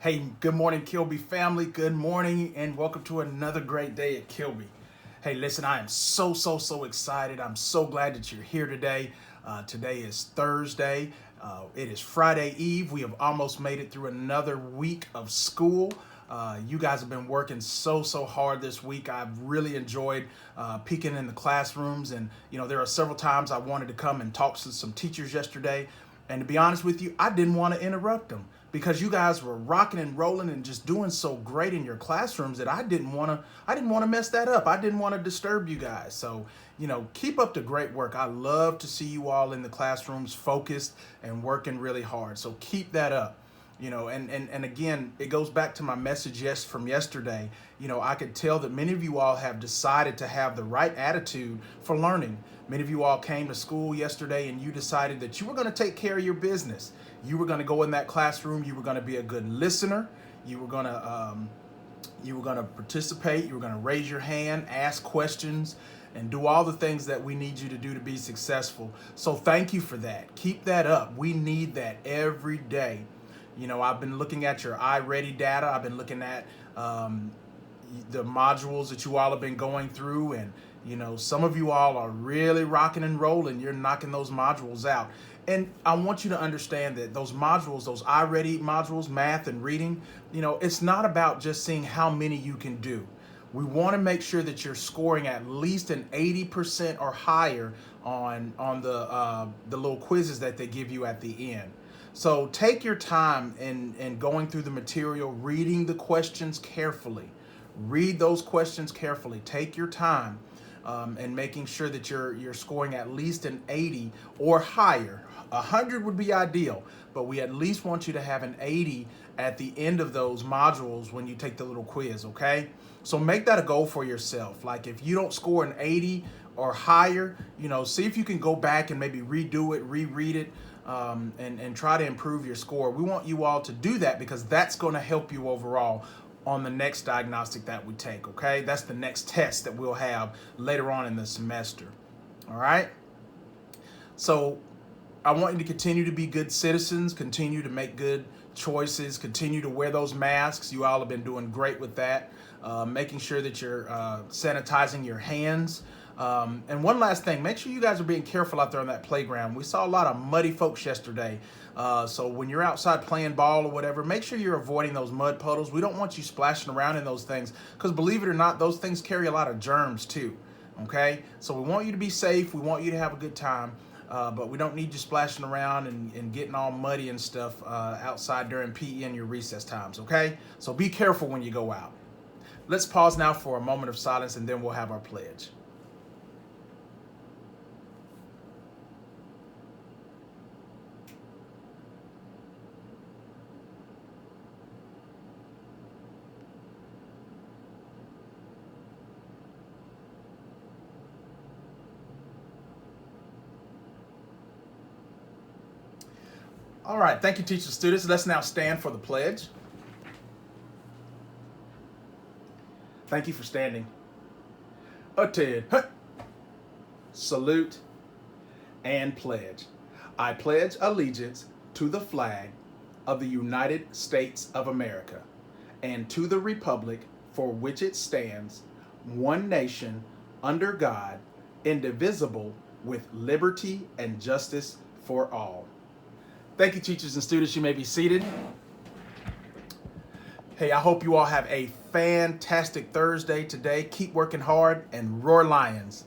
Hey, good morning, Kilby family. Good morning, and welcome to another great day at Kilby. Hey, listen, I am so excited. I'm so glad that you're here today. Today is Thursday. It is Friday Eve. We have almost made it through another week of school. You guys have been working so hard this week. I've really enjoyed peeking in the classrooms, and there are several times I wanted to come and talk to some teachers yesterday. And to be honest with you, I didn't want to interrupt them because you guys were rocking and rolling and just doing so great in your classrooms that I didn't want to mess that up. I didn't want to disturb you guys. So, keep up the great work. I love to see you all in the classrooms focused and working really hard. So keep that up. And again, it goes back to my message from yesterday. I could tell that many of you all have decided to have the right attitude for learning. Many of you all came to school yesterday and you decided that you were going to take care of your business. You were going to go in that classroom. You were going to be a good listener. You were going to participate. You were going to raise your hand, ask questions, and do all the things that we need you to do to be successful. So thank you for that. Keep that up. We need that every day. I've been looking at your iReady data. I've been looking at the modules that you all have been going through, and some of you all are really rocking and rolling. You're knocking those modules out. And I want you to understand that those modules, those iReady modules, math and reading, it's not about just seeing how many you can do. We want to make sure that you're scoring at least an 80% or higher on the little quizzes that they give you at the end. So take your time in going through the material, reading the questions carefully. Read those questions carefully. Take your time and making sure that you're scoring at least an 80 or higher. 100 would be ideal, but we at least want you to have an 80 at the end of those modules when you take the little quiz, okay? So make that a goal for yourself. Like if you don't score an 80 or higher, see if you can go back and maybe redo it, reread it, and try to improve your score. We want you all to do that because that's going to help you overall on the next diagnostic that we take, okay? That's the next test that we'll have later on in the semester, all right? So I want you to continue to be good citizens, continue to make good choices, continue to wear those masks. You all have been doing great with that, making sure that you're sanitizing your hands. And one last thing, make sure you guys are being careful out there on that playground. We saw a lot of muddy folks yesterday. So when you're outside playing ball or whatever, make sure you're avoiding those mud puddles. We don't want you splashing around in those things because believe it or not, those things carry a lot of germs too. Okay? So we want you to be safe. We want you to have a good time. But we don't need you splashing around and getting all muddy and stuff outside during PE and your recess times, okay? So be careful when you go out. Let's pause now for a moment of silence and then we'll have our pledge. All right, thank you, teachers and students. Let's now stand for the pledge. Thank you for standing. Attend, salute, and pledge. I pledge allegiance to the flag of the United States of America and to the republic for which it stands, one nation, under God, indivisible, with liberty and justice for all. Thank you, teachers and students. You may be seated. Hey, I hope you all have a fantastic Thursday today. Keep working hard and roar Lions.